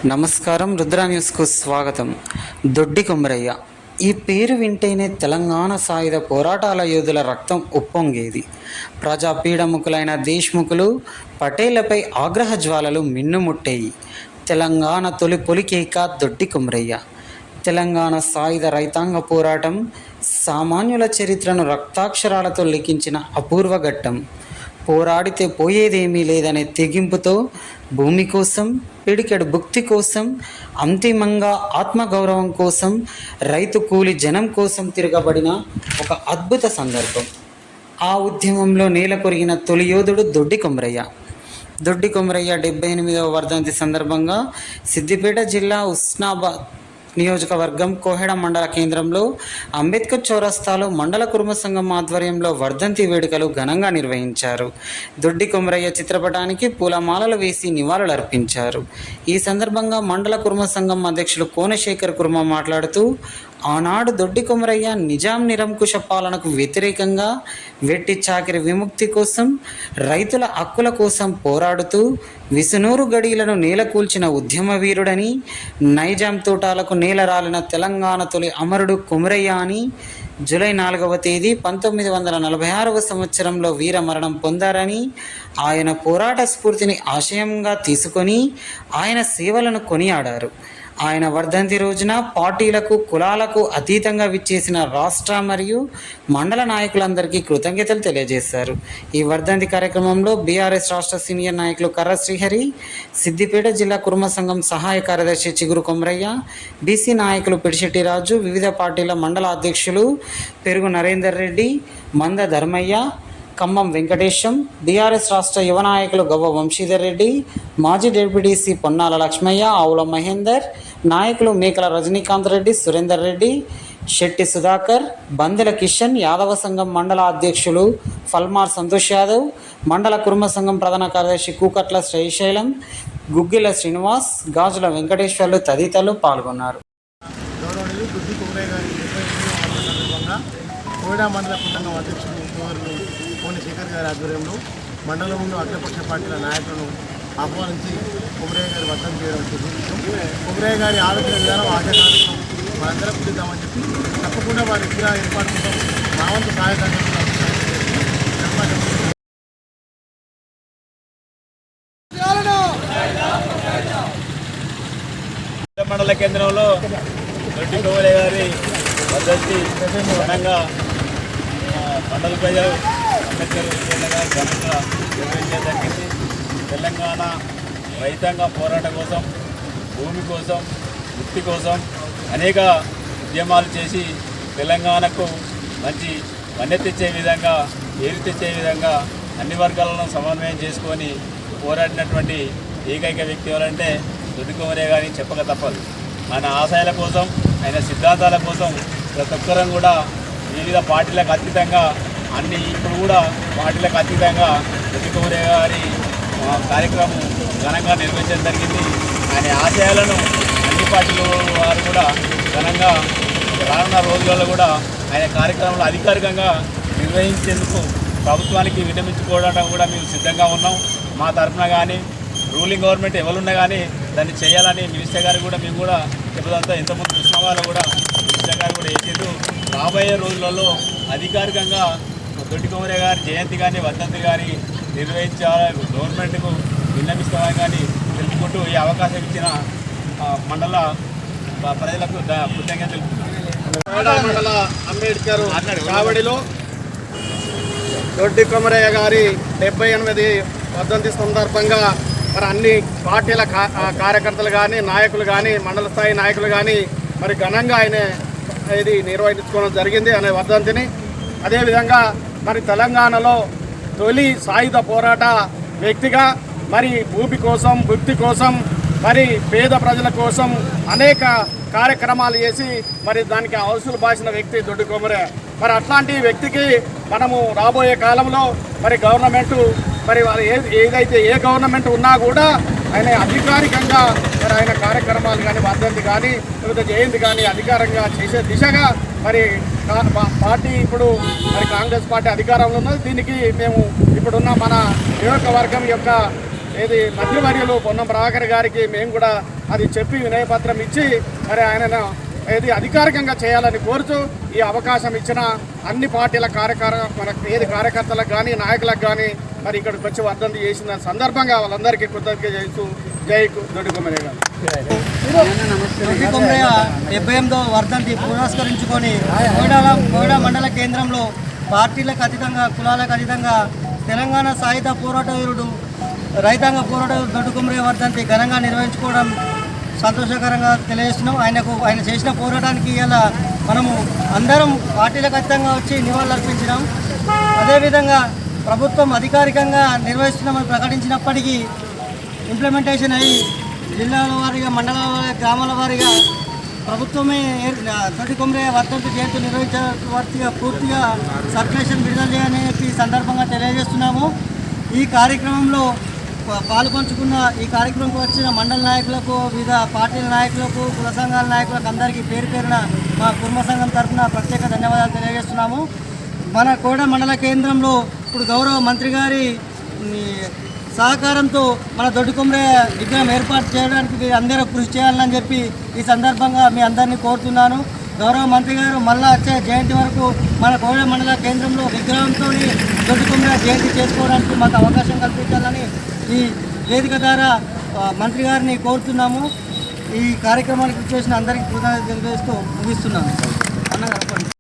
నమస్కారం. రుద్ర న్యూస్కు స్వాగతం. దొడ్డి కొమరయ్య ఈ పేరు వింటేనే తెలంగాణ సాయుధ పోరాటాల యోధుల రక్తం ఉప్పొంగేది. ప్రజా పీడముకులైన దేశ్ముఖులు పటేళ్లపై ఆగ్రహ జ్వాలలు మిన్నుముట్టేయి. తెలంగాణ తొలి పొలికేక దొడ్డి కొమరయ్య. తెలంగాణ సాయుధ రైతాంగ పోరాటం సామాన్యుల చరిత్రను రక్తాక్షరాలతో లిఖించిన అపూర్వ ఘట్టం. పోరాడితే పోయేదేమీ లేదనే తెగింపుతో భూమి కోసం, పిడికెడు భుక్తి కోసం, అంతిమంగా ఆత్మగౌరవం కోసం, రైతు కూలి జనం కోసం తిరగబడిన ఒక అద్భుత సందర్భం. ఆ ఉద్యమంలో నేల కొరిగిన తొలి యోధుడు దొడ్డి కొమరయ్య. దొడ్డి కొమరయ్య 78వ వర్ధంతి సందర్భంగా సిద్దిపేట జిల్లా ఉస్నాబాద్ నియోజకవర్గం కోహెడ మండల కేంద్రంలో అంబేద్కర్ చౌరస్తాలో మండల కుర్మ సంఘం ఆధ్వర్యంలో వర్ధంతి వేడుకలు ఘనంగా నిర్వహించారు. దొడ్డి కొమరయ్య చిత్రపటానికి పూలమాలలు వేసి నివాళులర్పించారు. ఈ సందర్భంగా మండల కుర్మ సంఘం అధ్యక్షులు కోనశేఖర్ కుర్మ మాట్లాడుతూ, ఆనాడు దొడ్డి కొమరయ్య నిజాం నిరంకుశ పాలనకు వ్యతిరేకంగా, వెట్టి చాకిరి విముక్తి కోసం, రైతుల హక్కుల కోసం పోరాడుతూ విసునూరు గడీలను నేలకూల్చిన ఉద్యమ వీరుడని, నైజాం తోటాలకు నేలరాలిన తెలంగాణ తొలి అమరుడు కొమరయ్య అని, జూలై 4వ తేదీ 1946వ సంవత్సరంలో వీరమరణం పొందారని, ఆయన పోరాట స్ఫూర్తిని ఆశయంగా తీసుకొని ఆయన సేవలను కొనియాడారు. ఆయన వర్ధంతి రోజున పార్టీలకు, కులాలకు అతీతంగా విచ్చేసిన రాష్ట్ర మరియు మండల నాయకులందరికీ కృతజ్ఞతలు తెలియజేశారు. ఈ వర్ధంతి కార్యక్రమంలో బీఆర్ఎస్ రాష్ట్ర సీనియర్ నాయకులు కర్ర శ్రీహరి, సిద్దిపేట జిల్లా కుర్మ సంఘం సహాయ కార్యదర్శి చిగురు కొమరయ్య, బీసీ నాయకులు పిడిశెట్టి రాజు, వివిధ పార్టీల మండల అధ్యక్షులు పెరుగు నరేందర్ రెడ్డి, మంద ధర్మయ్య, ఖమ్మం వెంకటేశం, బీఆర్ఎస్ రాష్ట్ర యువ నాయకులు గవ్వ వంశీధర్ రెడ్డి, మాజీ డిప్యూటీసీ పొన్నాల లక్ష్మయ్య, ఆవుల మహేందర్, నాయకులు మేకల రజనీకాంత్ రెడ్డి, సురేందర్ రెడ్డి, శెట్టి సుధాకర్, బందెల కిషన్, యాదవ సంఘం మండల అధ్యక్షులు ఫల్మార్ సంతోష్ యాదవ్, మండల కుర్మ సంఘం ప్రధాన కార్యదర్శి కూకట్ల శ్రీశైలం, గుగ్గిల శ్రీనివాస్, గాజుల వెంకటేశ్వర్లు తదితరులు పాల్గొన్నారు. కోయిడా మండల కుటుంబం అధ్యక్షులు కోనశేఖర్ గారి ఆధ్వర్యంలో మండలంలో అగ్రపక్ష పార్టీల నాయకులను ఆహ్వానించి కొమరయ్య గారి వర్ధంతి చేయడం జరిగింది. కొమరయ్య గారి ఆలోచన విధానం ఆచరణకు మనందరం పిలుద్దామని చెప్పి తప్పకుండా వారి విగ్రహ ఏర్పాటు కోసం మా వంతు సహాయకార్యం మండల కేంద్రంలో దొడ్డి కొమరయ్య గారి వర్ధంతి ఘనంగా మండల ప్రజలు అంబేద్కర్ ఘనంగా నిర్వహించడం జరిగింది. తెలంగాణ రైతాంగ పోరాటం కోసం, భూమి కోసం, ముక్తి కోసం అనేక ఉద్యమాలు చేసి తెలంగాణకు మంచి వన్య తెచ్చే విధంగా, ఏరు తెచ్చే విధంగా అన్ని వర్గాలను సమన్వయం చేసుకొని పోరాడినటువంటి ఏకైక వ్యక్తి ఎవరంటే దొడ్డి కొమరయ్య గారిని చెప్పక తప్పదు. ఆయన ఆశయాల కోసం, ఆయన సిద్ధాంతాల కోసం ప్రతి ఒక్కరం కూడా వివిధ పార్టీలకు అతీతంగా ఇప్పుడు కూడా పార్టీలకు అతీతంగా దొడ్డి కొమరయ్య గారి కార్యక్రమం ఘనంగా నిర్వహించడం జరిగింది. ఆయన ఆశయాలను అన్ని పార్టీల వారు కూడా ఘనంగా రానున్న రోజులలో కూడా ఆయన కార్యక్రమాలు అధికారికంగా నిర్వహించేందుకు ప్రభుత్వానికి విన్నవించుకోవడం కూడా మేము సిద్ధంగా ఉన్నాం. మా తరఫున కానీ రూలింగ్ గవర్నమెంట్ ఎవరున్నా కానీ దాన్ని చేయాలని మినిస్టర్ గారు కూడా మేము కూడా చెప్పదంతా ఇంతకుముందు చూసిన వాళ్ళు కూడా మినిస్టర్ గారు కూడా వేసేది. రాబోయే రోజులలో అధికారికంగా దొడ్డి కొమరయ్య గారి జయంతి కానీ వర్ధంతి కానీ నిర్వహించాలని గవర్నమెంట్కు విన్నవిస్తామని కానీ తెలుపుకుంటూ ఈ అవకాశం ఇచ్చిన మండల ప్రజలకు కృతజ్ఞతలు తెలుపుతున్నాను. మండల అంబేద్కర్ కావడిలో దొడ్డి కొమరయ్య గారి 78వ వర్ధంతి సందర్భంగా మరి అన్ని పార్టీల కార్యకర్తలు కానీ, నాయకులు కానీ, మండల స్థాయి నాయకులు కానీ మరి ఘనంగా ఆయన ఇది నిర్వహించుకోవడం జరిగింది అనే వర్ధంతిని. అదేవిధంగా మరి తెలంగాణలో తొలి సాయుధ పోరాట వ్యక్తిగా మరి భూమి కోసం, భుక్తి కోసం, మరి పేద ప్రజల కోసం అనేక కార్యక్రమాలు చేసి మరి దానికి అవసరం బాసిన వ్యక్తి దొడ్డి కొమరయ్య. మరి అట్లాంటి వ్యక్తికి మనము రాబోయే కాలంలో మరి గవర్నమెంటు మరి వాళ్ళు ఏదైతే ఏ గవర్నమెంట్ ఉన్నా కూడా ఆయన అధికారికంగా మరి ఆయన కార్యక్రమాలు కానీ, వర్ధంతి కానీ, లేకపోతే జయంతి కానీ అధికారంగా చేసే దిశగా మరి పార్టీ ఇప్పుడు మరి కాంగ్రెస్ పార్టీ అధికారంలో ఉన్నది. దీనికి మేము ఇప్పుడున్న మన నియోజకవర్గం యొక్క ఏది మంత్రివర్యులు పొన్నం ప్రభాకర్ గారికి మేము కూడా అది చెప్పి వినయపత్రం ఇచ్చి మరి ఆయనను ఏది అధికారికంగా చేయాలని కోరుతూ ఈ అవకాశం ఇచ్చిన అన్ని పార్టీల కార్యకర్తలకు కానీ నాయకులకు కానీ మరి ఇక్కడికి వచ్చి వర్ధంతి చేసిన సందర్భంగా వాళ్ళందరికీ కృతజ్ఞత చేస్తూ జై దొడ్డి కొమరయ్య గారు. దొడ్డి కొమరయ్య 78వ వర్ధంతి పురస్కరించుకొని కోయిడా మండల కేంద్రంలో పార్టీలకు అతీతంగా కులాలకు అతీతంగా తెలంగాణ సాయుధ పోరాట వీరుడు రైతాంగ పోరాట దొడ్డి కొమరయ్య వర్ధంతి ఘనంగా నిర్వహించుకోవడం సంతోషకరంగా తెలియజేస్తున్నాం. ఆయన చేసిన పోరాటానికి ఇలా మనము అందరం పార్టీలకు అతీతంగా వచ్చి నివాళులర్పించినాం. అదేవిధంగా ప్రభుత్వం అధికారికంగా నిర్వహిస్తున్నామని ప్రకటించినప్పటికీ ఇంప్లిమెంటేషన్ అయ్యి జిల్లాల వారీగా మండలాల వారీగా గ్రామాల వారీగా ప్రభుత్వమే దొడ్డి కొమరయ్య వర్ధంతి జయంతి నిర్వహించే పూర్తిగా సర్క్యులేషన్ విడుదల చేయాలని ఈ సందర్భంగా తెలియజేస్తున్నాము. ఈ కార్యక్రమంలో పాల్పంచుకున్న ఈ కార్యక్రమంకి వచ్చిన మండల నాయకులకు వివిధ పార్టీల నాయకులకు కుల సంఘాల నాయకులకు అందరికీ పేరు పేరున మా కుర్మ సంఘం తరఫున ప్రత్యేక ధన్యవాదాలు తెలియజేస్తున్నాము. మన కోడ మండల కేంద్రంలో ఇప్పుడు గౌరవ మంత్రి గారి సహకారంతో మన దొడ్డి కొమరయ్య విగ్రహం ఏర్పాటు చేయడానికి అందరూ కృషి చేయాలని చెప్పి ఈ సందర్భంగా మీ అందరినీ కోరుతున్నాను. గౌరవ మంత్రి గారు మళ్ళా వచ్చే జయంతి వరకు మన కోడ మండల కేంద్రంలో విగ్రహంతో దొడ్డి కొమరయ్య జయంతి చేసుకోవడానికి మాకు అవకాశం కల్పించాలని ఈ వేదిక ద్వారా మంత్రి గారిని కోరుతున్నాము. ఈ కార్యక్రమానికి చేసిన అందరికీ కృతజ్ఞతలు తెలియజేస్తూ ముగిస్తున్నాను. అన్నగారు